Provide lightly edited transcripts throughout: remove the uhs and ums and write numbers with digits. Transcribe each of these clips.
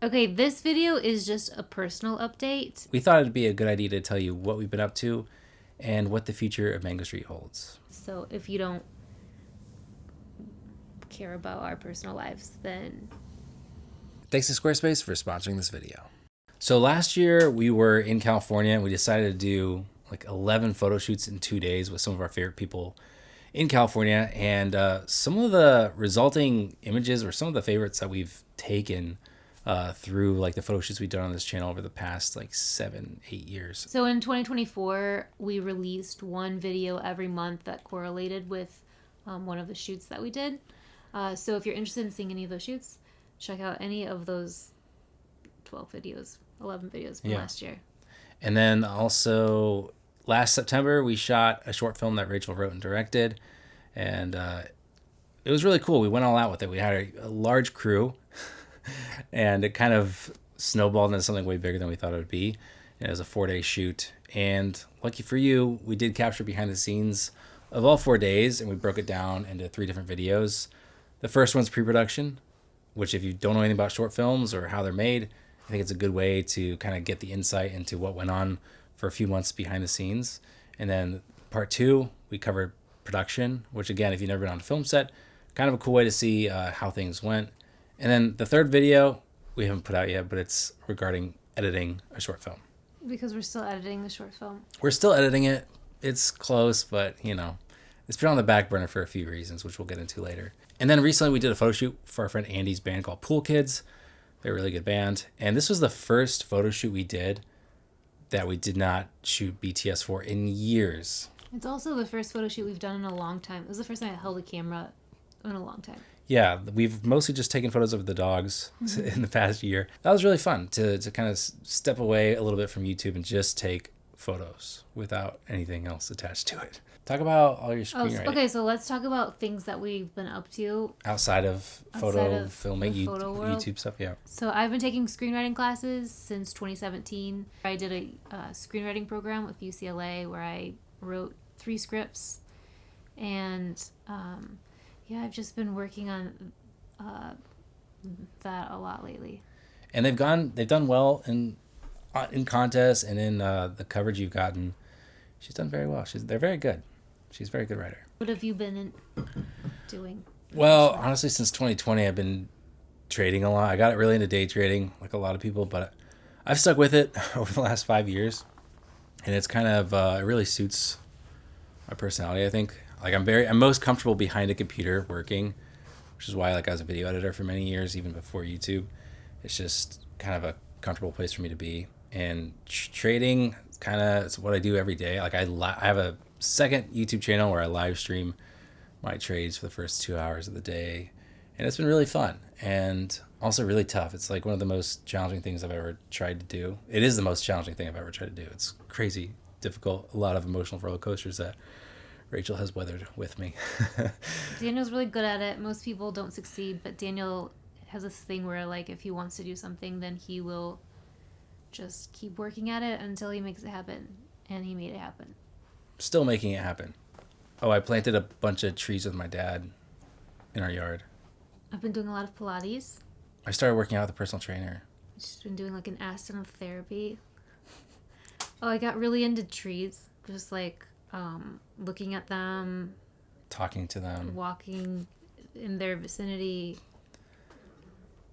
Okay, this video is just a personal update. We thought it'd be a good idea to tell you what we've been up to and what the future of Mango Street holds. So if you don't care about our personal lives, then... Thanks to Squarespace for sponsoring this video. So last year we were in California and we decided to do like 11 photo shoots in 2 days with some of our favorite people in California. And some of the resulting images were some of the favorites that we've taken through like the photo shoots we've done on this channel over the past like 7-8 years. So in 2024, we released one video every month that correlated with one of the shoots that we did. So if you're interested in seeing any of those shoots, check out any of those 11 videos from last year. And then also last September, we shot a short film that Rachel wrote and directed. And it was really cool. We went all out with it. We had a large crew. And it kind of snowballed into something way bigger than we thought it would be. It was a 4-day shoot. And lucky for you, we did capture behind the scenes of all 4 days, and we broke it down into 3 different videos. The first one's pre-production, which if you don't know anything about short films or how they're made, I think it's a good way to kind of get the insight into what went on for a few months behind the scenes. And then part 2, we covered production, which again, if you've never been on a film set, kind of a cool way to see how things went. And then the third video we haven't put out yet, but it's regarding editing a short film. Because we're still editing the short film. We're still editing it. It's close, but it's been on the back burner for a few reasons, which we'll get into later. And then recently we did a photo shoot for our friend Andy's band called Pool Kids. They're a really good band. And this was the first photo shoot we did that we did not shoot BTS for in years. It's also the first photo shoot we've done in a long time. It was the first time I held a camera in a long time. Yeah, we've mostly just taken photos of the dogs in the past year. That was really fun to kind of step away a little bit from YouTube and just take photos without anything else attached to it. Talk about all your screenwriting. Okay, so let's talk about things that we've been up to. Outside of filming, YouTube stuff, yeah. So I've been taking screenwriting classes since 2017. I did a screenwriting program with UCLA where I wrote 3 scripts. And... yeah, I've just been working on that a lot lately. And they've done well in contests and in the coverage you've gotten. She's done very well. They're very good. She's a very good writer. What have you been doing? Well, honestly, since 2020, I've been trading a lot. I got really into day trading, like a lot of people, but I've stuck with it over the last 5 years, and it's kind of it really suits my personality, I think. Like I'm most comfortable behind a computer working, which is why I was a video editor for many years, even before YouTube. It's just kind of a comfortable place for me to be. And trading kind of is what I do every day. Like I have a second YouTube channel where I live stream my trades for the first 2 hours of the day. And it's been really fun and also really tough. It's like one of the most challenging things I've ever tried to do. It is the most challenging thing I've ever tried to do. It's crazy, difficult, a lot of emotional roller coasters that Rachel has weathered with me. Daniel's really good at it. Most people don't succeed, but Daniel has this thing where, like, if he wants to do something, then he will just keep working at it until he makes it happen. And he made it happen. Still making it happen. Oh, I planted a bunch of trees with my dad in our yard. I've been doing a lot of Pilates. I started working out with a personal trainer. I've just been doing, like, an asana therapy. Oh, I got really into trees. Just, like... looking at them, talking to them, walking in their vicinity.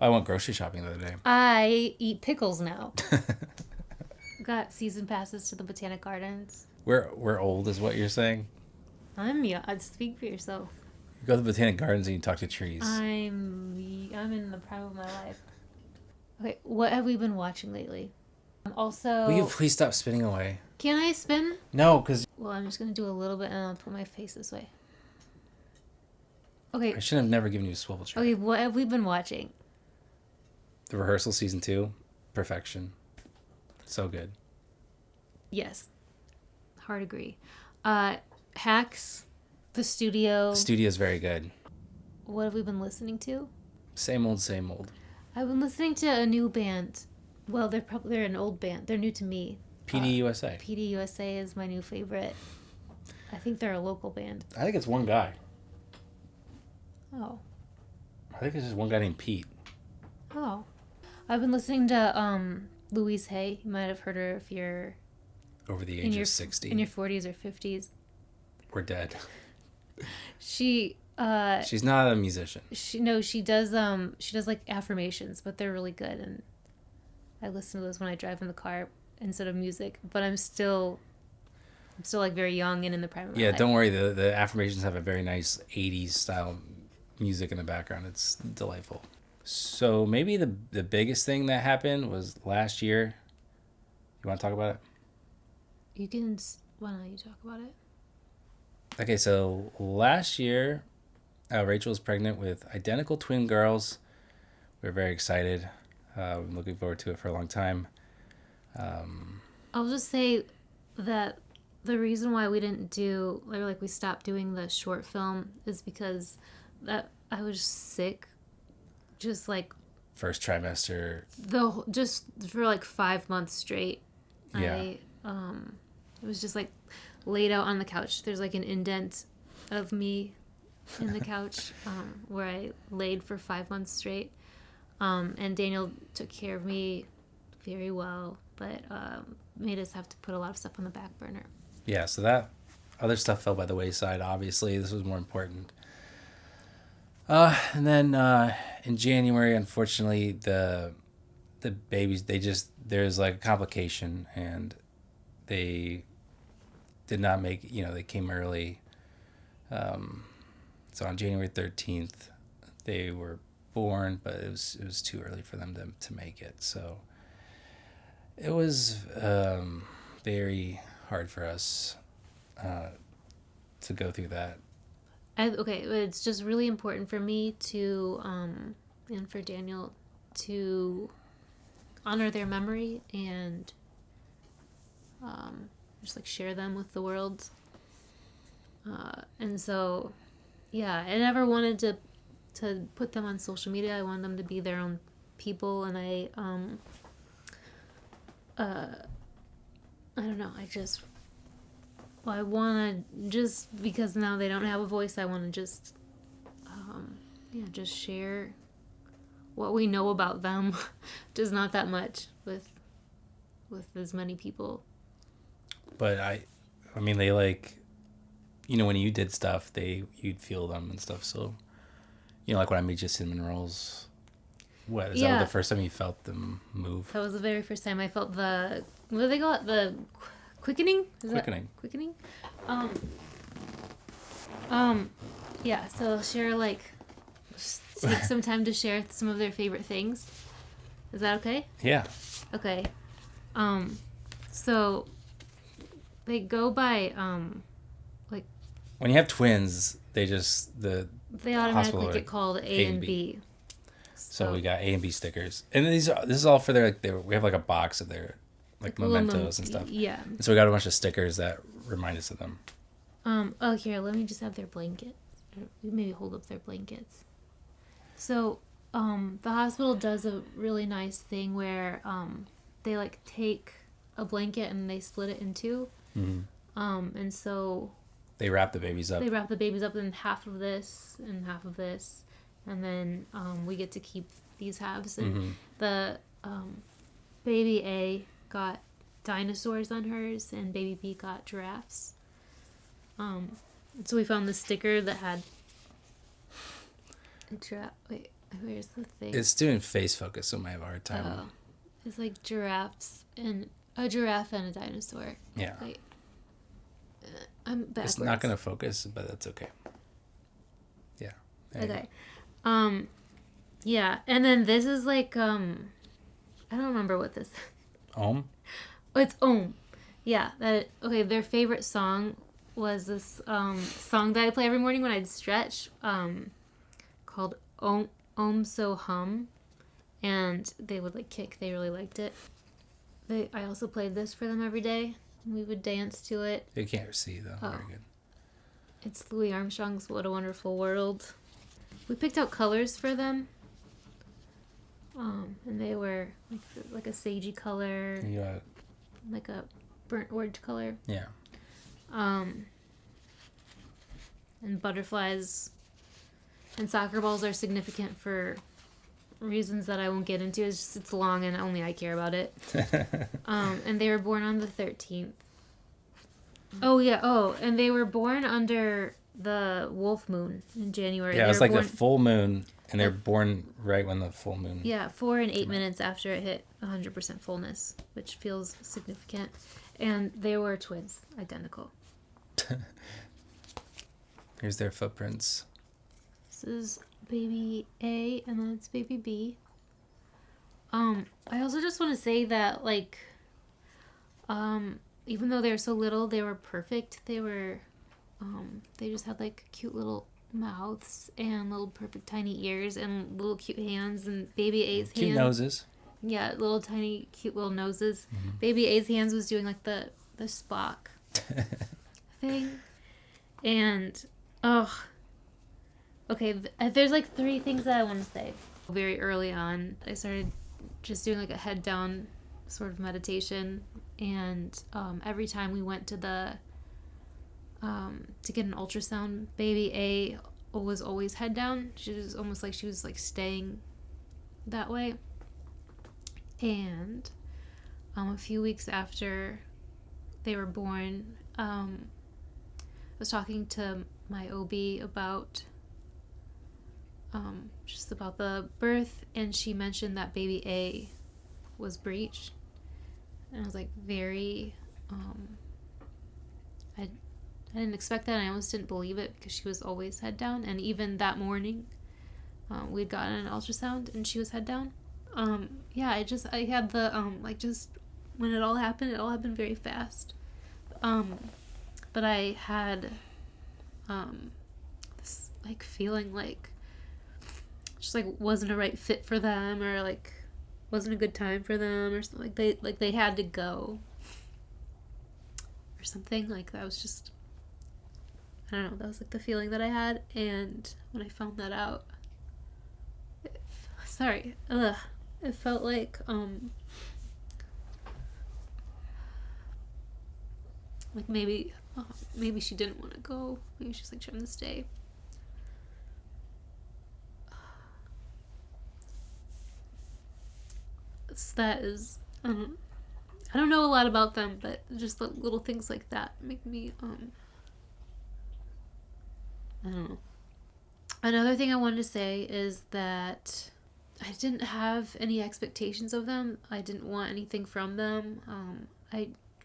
I went grocery shopping the other day. I eat pickles now. Got season passes to the Botanic Gardens. We're old is what you're saying? I'm young. I'd speak for yourself. You go to the Botanic Gardens and you talk to trees. I'm in the prime of my life. Okay, what have we been watching lately? Also... Will you please stop spinning away? Can I spin? No, because... Well, I'm just going to do a little bit and I'll put my face this way. Okay. I should have never given you a swivel chair. Okay, what have we been watching? The Rehearsal Season 2. Perfection. So good. Yes. Hard agree. Hacks. The Studio. The Studio is very good. What have we been listening to? Same old, same old. I've been listening to a new band. Well, they're an old band. They're new to me. PD USA. PD USA is my new favorite. I think they're a local band. I think it's one guy. Oh. I think it's just one guy named Pete. Oh. I've been listening to Louise Hay. You might have heard her if you're Over the age of 60. in your 40s or 50s. We're dead. She's not a musician. She does like affirmations, but they're really good, and I listen to those when I drive in the car instead of music. But I'm still like very young and in the prime of my life. Don't worry. The affirmations have a very nice 80s style music in the background. It's delightful. So maybe the biggest thing that happened was last year. You want to talk about it? You can. Why don't you talk about it? Okay, so last year, Rachel was pregnant with identical twin girls. We were very excited. I'm looking forward to it for a long time. I'll just say that the reason why we didn't do, we stopped doing the short film is because that I was sick, just like first trimester. Just for like 5 months straight. Yeah. It was just like laid out on the couch. There's like an indent of me in the couch where I laid for 5 months straight. And Daniel took care of me very well, but made us have to put a lot of stuff on the back burner. Yeah, so that other stuff fell by the wayside, obviously. This was more important. And then in January, unfortunately, the babies, there's like a complication, and they did not make, they came early. So on January 13th, they were born, but it was too early for them to make it. So it was very hard for us to go through that. It's just really important for me to, and for Daniel to honor their memory and just like share them with the world. And so, yeah, I never wanted to put them on social media. I wanted them to be their own people, and I don't know. I want to, just because now they don't have a voice, I want to just share what we know about them. Just not that much with as many people. But I mean, they like, when you did stuff, you'd feel them and stuff. So, like when I made you cinnamon rolls. Is that the first time you felt them move? That was the very first time I felt what do they call it? The quickening? Quickening? Yeah, so share, just take some time to share some of their favorite things. Is that okay? Yeah. Okay. So they go by, when you have twins, they automatically get called A and B. So we got A and B stickers, and this is all for we have like a box of their mementos and stuff. Yeah. And so we got a bunch of stickers that remind us of them. Here, let me just have their blankets. Maybe hold up their blankets. So, the hospital does a really nice thing where they take a blanket and they split it in two. Mm-hmm. And so they wrap the babies up. In half of this and half of this. And then we get to keep these halves. And the baby A got dinosaurs on hers, and baby B got giraffes. So we found this sticker that had a giraffe. Wait, where's the thing? It's doing face focus, so I might have a hard time. Oh, it's like giraffes and a giraffe and a dinosaur. Yeah. Wait, I'm backwards. It's not gonna focus, but that's okay. Yeah. Okay. Yeah, and then this is I don't remember what this. Om? Oh, it's Om. Yeah. Their favorite song was this song that I play every morning when I'd stretch, called Om So Hum, and they would kick. They really liked it. I also played this for them every day. We would dance to it. You can't see though. Oh. Very good. It's Louis Armstrong's "What a Wonderful World." We picked out colors for them. And they were like a sagey color, like a burnt orange color. Yeah. And butterflies and soccer balls are significant for reasons that I won't get into. It's just, it's long and only I care about it. And they were born on the 13th. Oh, yeah. Oh, and they were born under the wolf moon in January. Yeah, they it was were like born, the full moon, and they're born right when the full moon. Yeah, 4 and 8 minutes after it hit 100% fullness, which feels significant. And they were twins, identical. Here's their footprints. This is baby A, and then it's baby B. I also just want to say that, like, even though they were so little, they were perfect. They were, they just had, like, cute little mouths and little perfect tiny ears and little cute hands, and baby A's Cute hands. noses. Yeah, little tiny cute little noses. Baby A's hands was doing, like, the Spock thing. And, oh, okay, there's, like, 3 things that I want to say. Very early on, I started just doing, like, a head down sort of meditation, and every time we went to the to get an ultrasound, baby A was always head down. She was almost like she was, like, staying that way. And a few weeks after they were born, I was talking to my OB about just about the birth, and she mentioned that baby A was breech, and I was like very I didn't expect that, and I almost didn't believe it because she was always head down. And even that morning, we'd gotten an ultrasound and she was head down. Yeah, I had the like, just when it all happened very fast. But I had this, like, feeling like just, like, wasn't a right fit for them, or, like, wasn't a good time for them, or something. They had to go or something. Like, that was just, I don't know, that was, like, the feeling that I had. And when I found that out, it felt like maybe she didn't want to go. Maybe she's, like, trying to stay. That is, I don't know a lot about them, but just the little things like that make me, I don't know. Another thing I wanted to say is that I didn't have any expectations of them. I didn't want anything from them.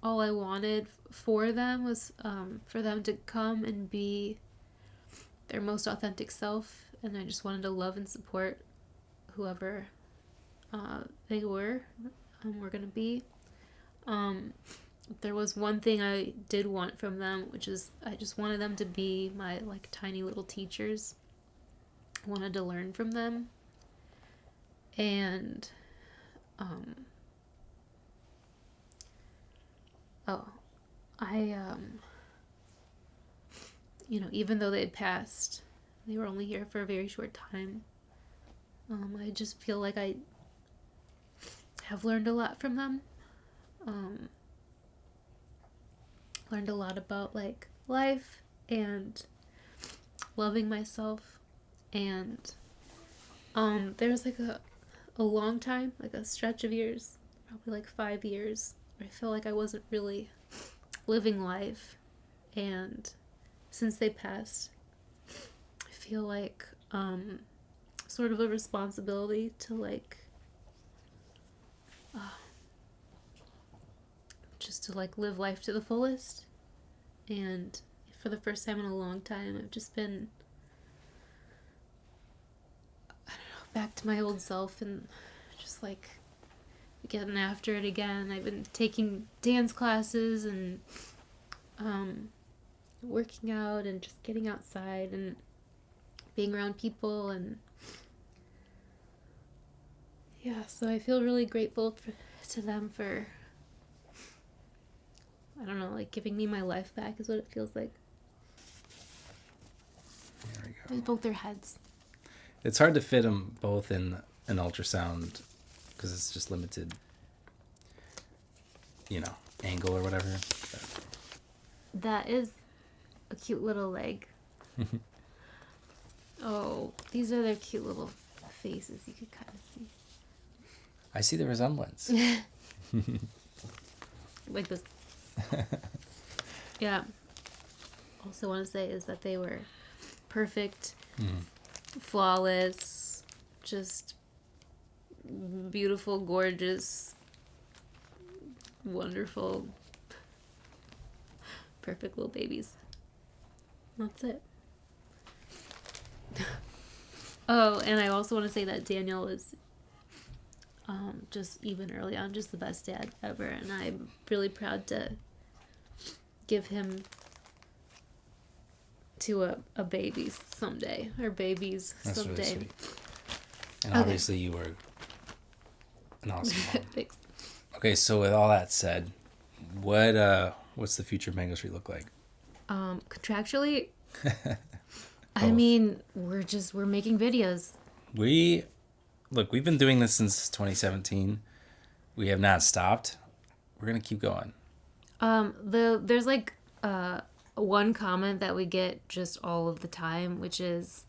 All I wanted for them was for them to come and be their most authentic self, and I just wanted to love and support whoever they were going to be. There was one thing I did want from them, which is I just wanted them to be my, like, tiny little teachers. I wanted to learn from them. And even though they had passed, they were only here for a very short time. I just feel like I have learned a lot from them. Learned a lot about, like, life and loving myself. And there was, like, a long time, like a stretch of years, probably like 5 years, where I feel like I wasn't really living life. And since they passed, I feel like sort of a responsibility to, like, just to, like, live life to the fullest. And for the first time in a long time, I've just been, I don't know, back to my old self and just, like, getting after it again. I've been taking dance classes and working out and just getting outside and being around people. And yeah, so I feel really grateful to them for, I don't know, like, giving me my life back is what it feels like. There we go. With both their heads. It's hard to fit them both in an ultrasound because it's just limited, angle or whatever. But That is a cute little leg. Oh, these are their cute little faces, you could kind of see. I see the resemblance. Like this. Yeah. Also want to say is that they were perfect, flawless, just beautiful, gorgeous, wonderful, perfect little babies. That's it. Oh, and I also want to say that Daniel is just even early on just the best dad ever, and I'm really proud to give him to a baby someday, or babies That's someday. really sweet. And obviously you were an awesome mom. Thanks. Okay, so with all that said, what's the future of Mango Street look like? Contractually, I mean, we're making videos. We've been doing this since 2017. We have not stopped. We're gonna keep going. There's like one comment that we get just all of the time, which is,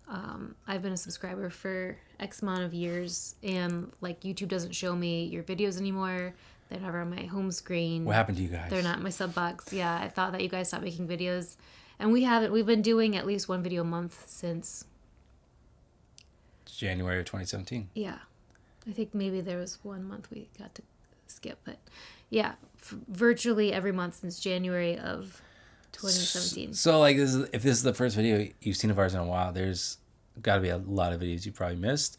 I've been a subscriber for X amount of years, and like YouTube doesn't show me your videos anymore. They're never on my home screen. What happened to you guys? They're not in my sub box. Yeah, I thought that you guys stopped making videos, and we haven't. We've been doing at least one video a month since January of 2017. Yeah, I think maybe there was 1 month we got to skip, but yeah, virtually every month since January of 2017. So like if this is the first video you've seen of ours in a while, there's got to be a lot of videos you probably missed.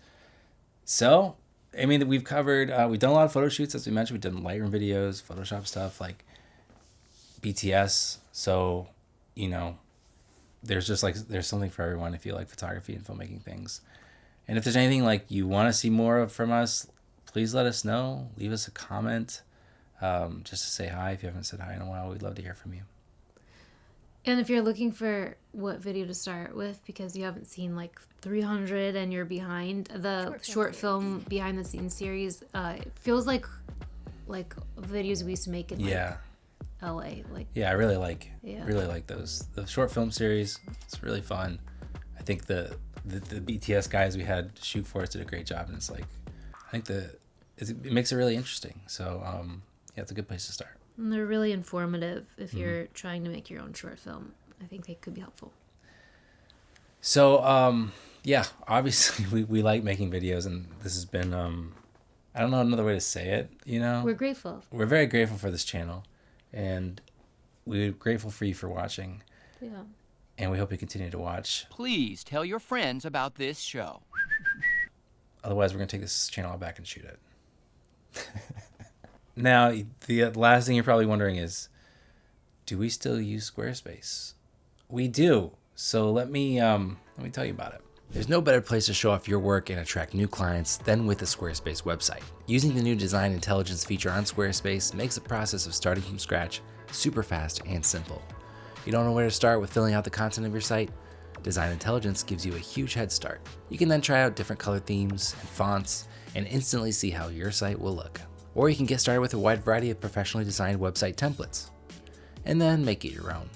So I mean, we've covered, we've done a lot of photo shoots, as we mentioned. We've done Lightroom videos, Photoshop stuff, like BTS. So, you know, there's something for everyone if you like photography and filmmaking things. And if there's anything like you want to see more of from us, please let us know. Leave us a comment, just to say hi. If you haven't said hi in a while, we'd love to hear from you. And if you're looking for what video to start with because you haven't seen like 300 and you're behind, the short film behind the scenes series, it feels like videos we used to make in like LA. Like, yeah, I really like those. The short film series, it's really fun. I think the BTS guys we had shoot for us did a great job, and it's like, I think it makes it really interesting. So yeah, it's a good place to start. And they're really informative if you're trying to make your own short film. I think they could be helpful. So yeah, obviously we like making videos, and this has been I don't know another way to say it, you know. We're grateful. We're very grateful for this channel, and we're grateful for you for watching. Yeah. And we hope you continue to watch. Please tell your friends about this show. Otherwise, we're going to take this channel back and shoot it. Now, the last thing you're probably wondering is, do we still use Squarespace? We do. So let me tell you about it. There's no better place to show off your work and attract new clients than with a Squarespace website. Using the new Design Intelligence feature on Squarespace makes the process of starting from scratch super fast and simple. You don't know where to start with filling out the content of your site? Design Intelligence gives you a huge head start. You can then try out different color themes and fonts and instantly see how your site will look. Or you can get started with a wide variety of professionally designed website templates and then make it your own.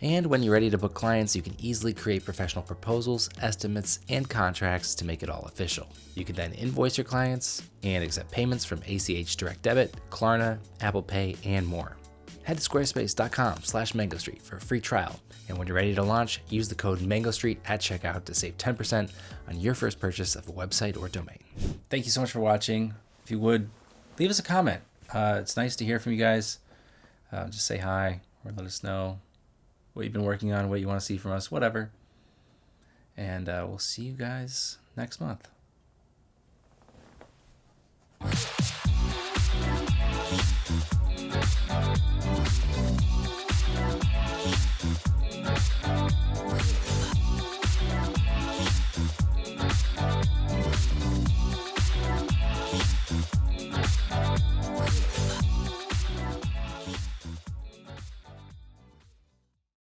And when you're ready to book clients, you can easily create professional proposals, estimates, and contracts to make it all official. You can then invoice your clients and accept payments from ACH Direct Debit, Klarna, Apple Pay, and more. Head to squarespace.com/mangostreet for a free trial. And when you're ready to launch, use the code MANGOSTREET at checkout to save 10% on your first purchase of a website or domain. Thank you so much for watching. If you would, leave us a comment. It's nice to hear from you guys. Just say hi or let us know what you've been working on, what you want to see from us, whatever. And we'll see you guys next month.